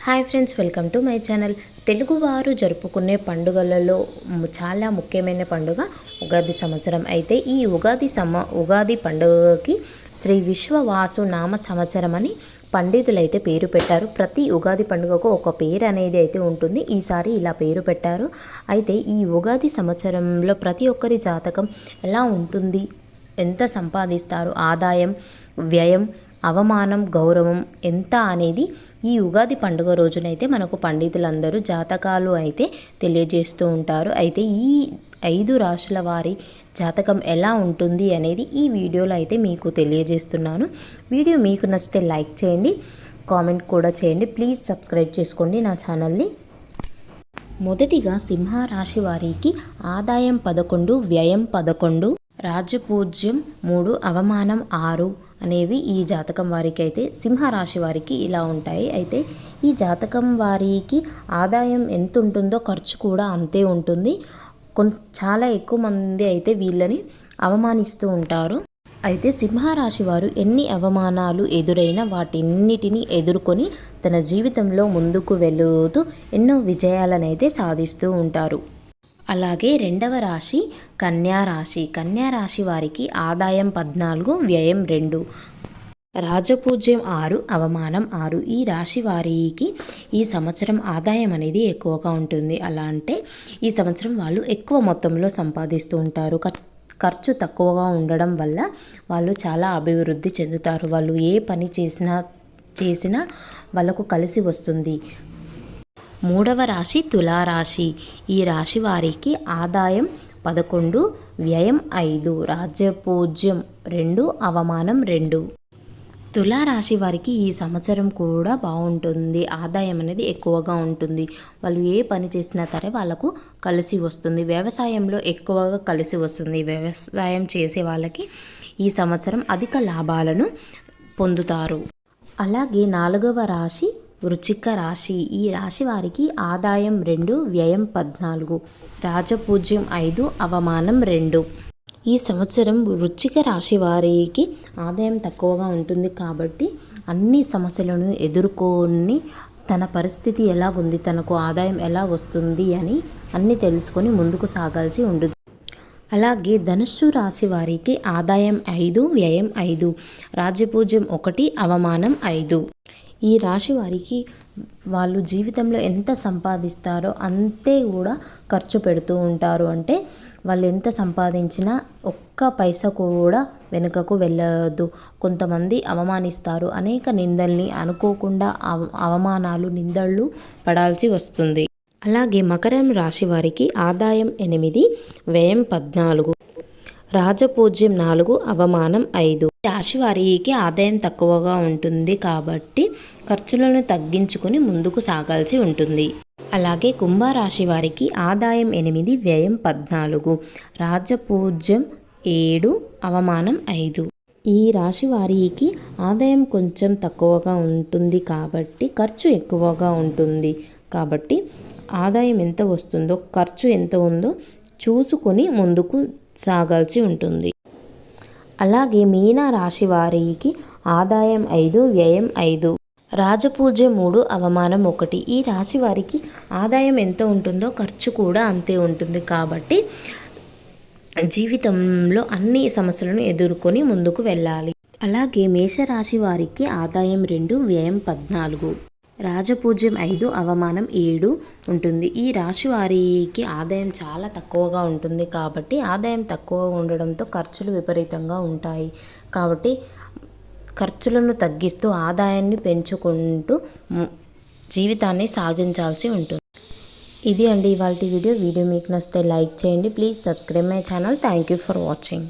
Hi friends, welcome to my channel. తెలుగువారు జరుపుకునే పండుగలలో చాలా ముఖ్యమైన పండుగ ఉగాది సంవత్సరం. అయితే ఈ ఉగాది పండుగకి శ్రీ విశ్వవాసు నామ సంవత్సరం అని పండితులైతే పేరు పెట్టారు. ప్రతి ఉగాది పండుగకు ఒక పేరు అనేది అయితే ఉంటుంది. ఈసారి ఇలా పేరు పెట్టారు. అయితే ఈ ఉగాది సంవత్సరంలో ప్రతి ఒక్కరి జాతకం ఎలా ఉంటుంది, ఎంత సంపాదిస్తారు, ఆదాయం, వ్యయం, అవమానం, గౌరవం ఎంత అనేది ఈ ఉగాది పండుగ రోజునైతే మనకు పండితులందరూ జాతకాలు అయితే తెలియజేస్తూ ఉంటారు. అయితే ఈ 5 రాశుల వారి జాతకం ఎలా ఉంటుంది అనేది ఈ వీడియోలో అయితే మీకు తెలియజేస్తున్నాను. వీడియో మీకు నచ్చితే లైక్ చేయండి, కామెంట్ కూడా చేయండి. ప్లీజ్ సబ్స్క్రైబ్ చేసుకోండి నా ఛానల్ని. మొదటిగా సింహరాశి వారికి ఆదాయం 11, వ్యయం 11, రాజపూజ్యం 3, అవమానం 6 అనేవి ఈ జాతకం వారికి అయితే సింహరాశి వారికి ఇలా ఉంటాయి. అయితే ఈ జాతకం వారికి ఆదాయం ఎంత ఉంటుందో ఖర్చు కూడా అంతే ఉంటుంది. చాలా ఎక్కువ మంది అయితే వీళ్ళని అవమానిస్తూ ఉంటారు. అయితే సింహరాశి వారు ఎన్ని అవమానాలు ఎదురైనా వాటిన్నిటిని ఎదుర్కొని తన జీవితంలో ముందుకు వెళుతూ ఎన్నో విజయాలనైతే సాధిస్తూ ఉంటారు. అలాగే రెండవ రాశి కన్యారాశి. కన్యారాశి వారికి ఆదాయం 14, వ్యయం 2, రాజపూజ్యం 6, అవమానం 6. ఈ రాశి వారికి ఈ సంవత్సరం ఆదాయం అనేది ఎక్కువగా ఉంటుంది. అలా అంటే ఈ సంవత్సరం వాళ్ళు ఎక్కువ మొత్తంలో సంపాదిస్తూ ఉంటారు. ఖర్చు తక్కువగా ఉండడం వల్ల వాళ్ళు చాలా అభివృద్ధి చెందుతారు. వాళ్ళు ఏ పని చేసినా వాళ్ళకు కలిసి వస్తుంది. మూడవ రాశి తులారాశి. ఈ రాశి వారికి ఆదాయం 11, వ్యయం 5, రాజ్యపూజ్యం 2, అవమానం 2. తులారాశి వారికి ఈ సంవత్సరం కూడా బాగుంటుంది. ఆదాయం అనేది ఎక్కువగా ఉంటుంది. వాళ్ళు ఏ పని చేసినా సరే వాళ్ళకు కలిసి వస్తుంది. వ్యవసాయంలో ఎక్కువగా కలిసి వస్తుంది. వ్యవసాయం చేసే వాళ్ళకి ఈ సంవత్సరం అధిక లాభాలను పొందుతారు. అలాగే నాలుగవ రాశి వృశ్చిక రాశి. ఈ రాశి వారికి ఆదాయం 2, వ్యయం 14, రాజపూజ్యం 5, అవమానం 2. ఈ సంవత్సరం వృశ్చిక రాశి వారికి ఆదాయం తక్కువగా ఉంటుంది కాబట్టి అన్ని సమస్యలను ఎదుర్కొని తన పరిస్థితి ఎలాగుంది, తనకు ఆదాయం ఎలా వస్తుంది అని అన్నీ తెలుసుకొని ముందుకు సాగాల్సి ఉంటుంది. అలాగే ధనుస్సు రాశి వారికి ఆదాయం 5, వ్యయం 5, రాజ్యపూజ్యం 1, అవమానం 5. ఈ రాశి వారికి వాళ్ళు జీవితంలో ఎంత సంపాదిస్తారో అంతే కూడా ఖర్చు పెడుతూ ఉంటారు. అంటే వాళ్ళు ఎంత సంపాదించినా ఒక్క పైసా కూడా వెనుకకు వెళ్ళదు. కొంతమంది అవమానిస్తారు. అనేక నిందల్ని అనుకోకుండా అవమానాలు, నిందళ్ళు పడాల్సి వస్తుంది. అలాగే మకరం రాశి వారికి ఆదాయం 8, వ్యయం 14, రాజపూజ్యం 4, అవమానం 5. రాశి వారికి ఆదాయం తక్కువగా ఉంటుంది కాబట్టి ఖర్చులను తగ్గించుకొని ముందుకు సాగాల్సి ఉంటుంది. అలాగే కుంభరాశి వారికి ఆదాయం 8, వ్యయం 14, రాజపూజ్యం 7, అవమానం 5. ఈ రాశి వారికి ఆదాయం కొంచెం తక్కువగా ఉంటుంది కాబట్టి ఖర్చు ఎక్కువగా ఉంటుంది. కాబట్టి ఆదాయం ఎంత వస్తుందో ఖర్చు ఎంత ఉందో చూసుకొని ముందుకు సాగాల్సి ఉంటుంది. అలాగే మీన రాశి వారికి ఆదాయం 5, వ్యయం 5, రాజపూజ్యం 3, అవమానం 1. ఈ రాశి వారికి ఆదాయం ఎంత ఉంటుందో ఖర్చు కూడా అంతే ఉంటుంది. కాబట్టి జీవితంలో అన్ని సమస్యలను ఎదుర్కొని ముందుకు వెళ్ళాలి. అలాగే మేషరాశి వారికి ఆదాయం 2, వ్యయం 14, రాజపూజ్యం 5, అవమానం 7 ఉంటుంది. ఈ రాశి వారికి ఆదాయం చాలా తక్కువగా ఉంటుంది కాబట్టి ఆదాయం తక్కువ ఉండడంతో ఖర్చులు విపరీతంగా ఉంటాయి. కాబట్టి ఖర్చులను తగ్గిస్తూ ఆదాయాన్ని పెంచుకుంటూ జీవితాన్ని సాగించాల్సి ఉంటుంది. ఇది అండి ఇవాల్టి వీడియో మీకు నచ్చితే లైక్ చేయండి. Please subscribe my channel. Thank you for watching.